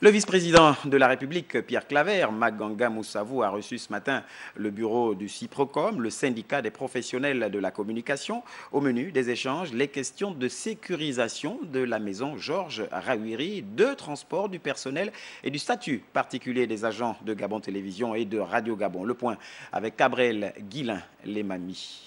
Le vice-président de la République, Pierre Claver, Maganga Moussavou, a reçu ce matin le bureau du CIPROCOM, le syndicat des professionnels de la communication. Au menu des échanges, les questions de sécurisation de la maison Georges Rawiri, de transport du personnel et du statut particulier des agents de Gabon Télévision et de Radio Gabon. Le point avec Gabriel Guillain-Lemami.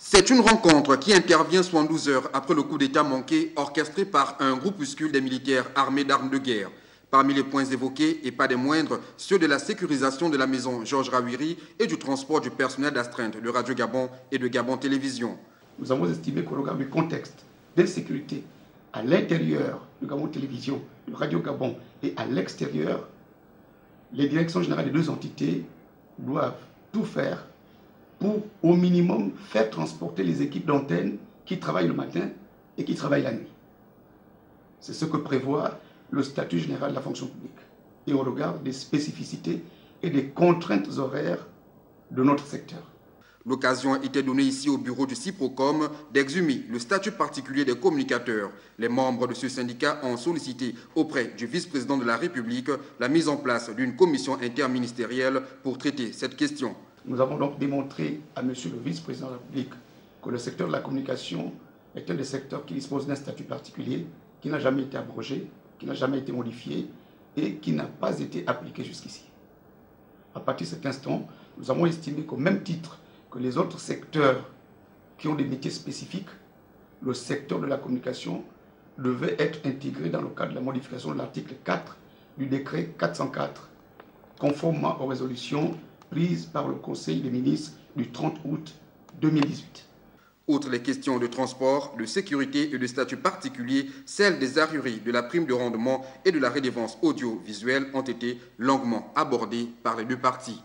C'est une rencontre qui intervient 72 heures après le coup d'État manqué orchestré par un groupuscule des militaires armés d'armes de guerre. Parmi les points évoqués, et pas des moindres, ceux de la sécurisation de la maison Georges Rawiri et du transport du personnel d'astreinte de Radio Gabon et de Gabon Télévision. Nous avons estimé qu'au regard du contexte d'insécurité à l'intérieur de Gabon Télévision, de Radio Gabon et à l'extérieur, les directions générales des deux entités doivent tout faire pour au minimum faire transporter les équipes d'antenne qui travaillent le matin et qui travaillent la nuit. C'est ce que prévoit le statut général de la fonction publique et au regard des spécificités et des contraintes horaires de notre secteur. L'occasion a été donnée ici au bureau du CIPROCOM d'exhumer le statut particulier des communicateurs. Les membres de ce syndicat ont sollicité auprès du vice-président de la République la mise en place d'une commission interministérielle pour traiter cette question. Nous avons donc démontré à monsieur le vice-président de la République que le secteur de la communication est un des secteurs qui dispose d'un statut particulier qui n'a jamais été abrogé, qui n'a jamais été modifié et qui n'a pas été appliqué jusqu'ici. À partir de cet instant, nous avons estimé qu'au même titre que les autres secteurs qui ont des métiers spécifiques, le secteur de la communication devait être intégré dans le cadre de la modification de l'article 4 du décret 404, conformément aux résolutions prises par le Conseil des ministres du 30 août 2018. Outre les questions de transport, de sécurité et de statut particulier, celles des arriérés de la prime de rendement et de la redevance audiovisuelle ont été longuement abordées par les deux parties.